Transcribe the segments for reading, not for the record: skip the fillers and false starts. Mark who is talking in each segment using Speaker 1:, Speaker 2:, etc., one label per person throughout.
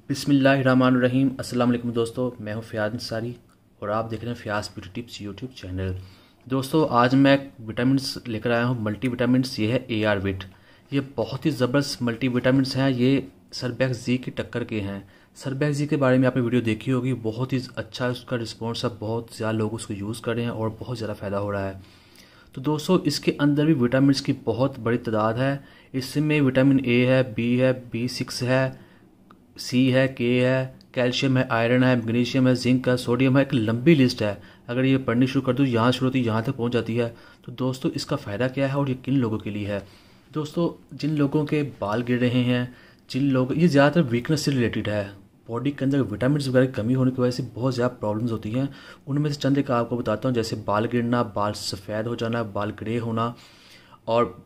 Speaker 1: बिस्मिल्लाहिर्रहमानिर्रहीम। अस्सलाम वालेकुम दोस्तों, मैं हूं फ़याज़ अंसारी और आप देख रहे हैं Fayaz beauty tips YouTube channel. दोस्तों आज मैं विटामिन्स लेकर आया हूं, मल्टी विटामिन्स। ये है AR विट। ये बहुत ही ज़बरदस्त मल्टी विटामिन्स हैं। ये सरबैक्स जी की टक्कर के हैं। सरबैक्स जी के बारे में आपने वीडियो देखी होगी, बहुत ही अच्छा उसका रिस्पॉन्स है, बहुत ज़्यादा लोग उसको यूज़ कर रहे हैं और बहुत ज़्यादा फ़ायदा हो रहा है। तो दोस्तों इसके अंदर भी विटामिन्स की बहुत बड़ी तादाद है। इसमें विटामिन A है, B है, B6 है, C है, K है, कैल्शियम है, आयरन है, मैग्नीशियम है, जिंक है, सोडियम है। एक लंबी लिस्ट है। अगर ये पढ़नी शुरू कर दूँ, यहाँ शुरू होती है, यहाँ तक पहुँच जाती है। तो दोस्तों इसका फ़ायदा क्या है और ये किन लोगों के लिए है? दोस्तों जिन लोगों के बाल गिर रहे हैं, जिन लोग, ये ज़्यादातर वीकनेस से रिलेटेड है। बॉडी के अंदर विटामिन वगैरह की कमी होने की वजह से बहुत ज़्यादा प्रॉब्लम्स होती हैं। उनमें से चंद एक आपको बताता हूँ, जैसे बाल गिरना, बाल सफ़ेद हो जाना, बाल ग्रे होना और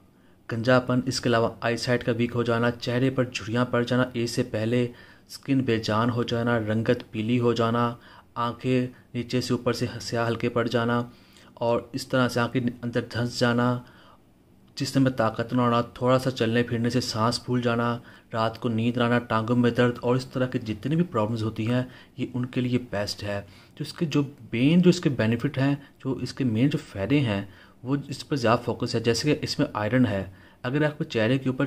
Speaker 1: गंजापन। इसके अलावा आई साइट का वीक हो जाना, चेहरे पर झुर्रियाँ पड़ जाना एज से पहले, स्किन बेजान हो जाना, रंगत पीली हो जाना, आंखें नीचे से ऊपर से स्याह हल्के पड़ जाना और इस तरह से आंखें अंदर धंस जाना, जिस्म में ताकत न होना, थोड़ा सा चलने फिरने से सांस फूल जाना, रात को नींद न आना, टांगों में दर्द और इस तरह के जितनी भी प्रॉब्लम्स होती हैं, ये उनके लिए बेस्ट है। तो इसके जो इसके बेनिफिट हैं, जो इसके मेन जो फ़ायदे हैं, वो इस पर ज़्यादा फोकस है। जैसे कि इसमें आयरन है। अगर आपके चेहरे के ऊपर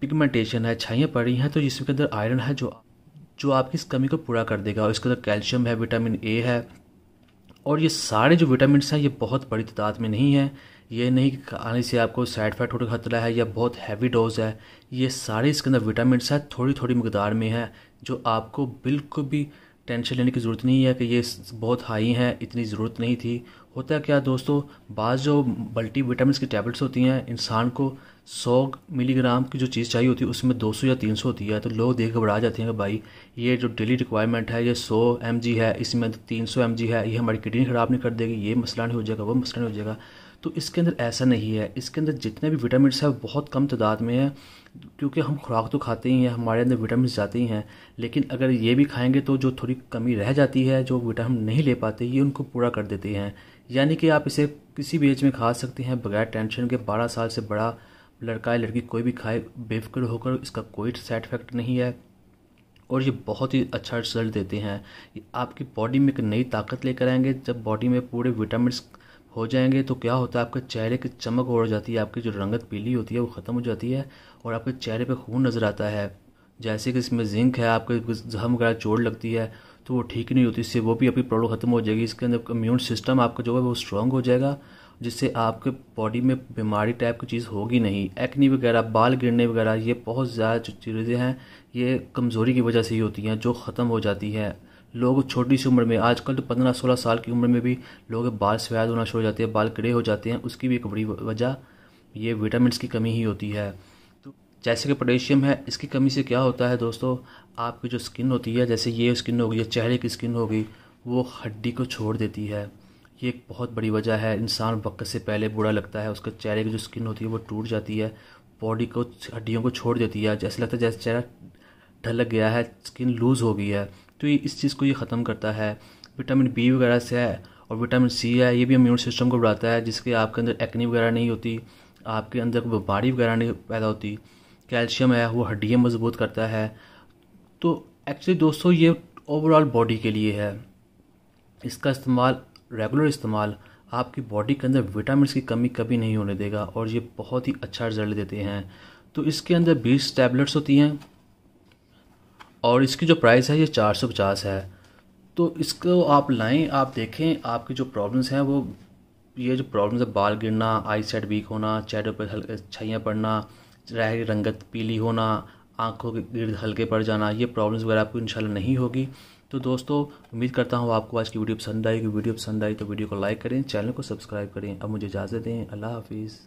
Speaker 1: पिगमेंटेशन है, छाइयाँ पड़ी हैं, तो इसके अंदर आयरन है जो जो आपकी इस कमी को पूरा कर देगा। और इसके अंदर कैल्शियम है, विटामिन A है और ये सारे जो विटामिन्स हैं ये बहुत बड़ी तादाद में नहीं है। ये नहीं कि खाने से आपको साइड इफेक्ट होने का खतरा है या बहुत हैवी डोज है। ये सारे इसके अंदर विटामिन्स हैं, थोड़ी थोड़ी मकदार में है, जो आपको बिल्कुल भी टेंशन लेने की ज़रूरत नहीं है कि ये बहुत हाई हैं, इतनी ज़रूरत नहीं थी। होता क्या दोस्तों, बाज़ जो मल्टी विटामिन्स की टैबलेट्स होती हैं, इंसान को 100 मिलीग्राम की जो चीज़ चाहिए होती है उसमें 200 या 300 होती है। तो लोग देख कर घबरा जाते हैं कि भाई ये जो डेली रिक्वायरमेंट है ये 100 mg है, इसमें 300 mg है, ये हमारी किडनी ख़राब नहीं कर देगी, ये मसला नहीं हो जाएगा, वो मसला नहीं हो जाएगा। तो इसके अंदर ऐसा नहीं है। इसके अंदर जितने भी विटामिन्स हैं बहुत कम तादाद में है, क्योंकि हम खुराक तो खाते ही हैं, हमारे अंदर विटामिन जाते ही हैं। लेकिन अगर ये भी खाएंगे तो जो थोड़ी कमी रह जाती है, जो विटामिन नहीं ले पाते, ये उनको पूरा कर देते हैं। यानी कि आप इसे किसी भी एज में खा सकते हैं बगैर टेंशन के। 12 साल से बड़ा लड़का या लड़की कोई भी खाए बेफिक्र होकर, इसका कोई साइड इफेक्ट नहीं है और ये बहुत ही अच्छा रिजल्ट देते हैं। ये आपकी बॉडी में एक नई ताकत लेकर आएंगे। जब बॉडी में पूरे विटामिन्स हो जाएंगे तो क्या होता है, आपके चेहरे की चमक और जाती है, आपकी जो रंगत पीली होती है वो ख़त्म हो जाती है और आपके चेहरे पे खून नज़र आता है। जैसे कि इसमें जिंक है, आपके जख्म वगैरह चोट लगती है तो वो ठीक नहीं होती, इससे वो भी अपनी प्रॉब्लम ख़त्म हो जाएगी। इसके अंदर इम्यून सिस्टम आपका जो है वो स्ट्रांग हो जाएगा, जिससे आपके बॉडी में बीमारी टाइप की चीज़ होगी नहीं। एक्नी वगैरह, बाल गिरने वगैरह, ये बहुत ज़्यादा जो चीज़ें हैं ये कमज़ोरी की वजह से ही होती हैं, जो ख़त्म हो जाती है। लोग छोटी सी उम्र में, आजकल तो 15-16 साल की उम्र में भी लोगों के बाल सफ़ेद होना शुरू हो जाते हैं, बाल ग्रे हो जाते हैं। उसकी भी एक बड़ी वजह ये विटामिन्स की कमी ही होती है। तो जैसे कि पोटेशियम है, इसकी कमी से क्या होता है दोस्तों, आपकी जो स्किन होती है, जैसे ये स्किन होगी, ये चेहरे की स्किन होगी, वो हड्डी को छोड़ देती है। ये एक बहुत बड़ी वजह है। इंसान वक्त से पहले बुरा लगता है, उसके चेहरे की जो स्किन होती है वो टूट जाती है, बॉडी को, हड्डियों को छोड़ देती है, जैसे लगता है जैसे चेहरा ढलक गया है, स्किन लूज़ हो गई है। तो ये इस चीज़ को ये ख़त्म करता है। विटामिन B वगैरह से है और विटामिन C है, ये भी इम्यून सिस्टम को बढ़ाता है, जिसके आपके अंदर एक्नी वगैरह नहीं होती, आपके अंदर कोई बीमारी वगैरह नहीं पैदा होती। कैल्शियम है, वो हड्डियाँ मजबूत करता है। तो एक्चुअली दोस्तों ये ओवरऑल बॉडी के लिए है। इसका इस्तेमाल, रेगुलर इस्तेमाल आपकी बॉडी के अंदर विटामिन की कमी कभी नहीं होने देगा और ये बहुत ही अच्छा रिजल्ट देते हैं। तो इसके अंदर 20 टैबलेट्स होती हैं और इसकी जो प्राइस है ये 450 है। तो इसको आप लाएं, आप देखें आपकी जो प्रॉब्लम्स हैं वो, ये जो प्रॉब्लम्स है, बाल गिरना, आई साइड वीक होना, चेहरे पर छाइयाँ पड़ना, चेहरे की रंगत पीली होना, आंखों के गिर्द हल्के पड़ जाना, ये प्रॉब्लम्स वगैरह आपको इंशाल्लाह नहीं होगी। तो दोस्तों उम्मीद करता हूँ आपको आज की वीडियो पसंद आएगी। वीडियो पसंद आई तो वीडियो को लाइक करें, चैनल को सब्सक्राइब करें। अब मुझे इजाज़त दें, अल्लाह हाफिज़।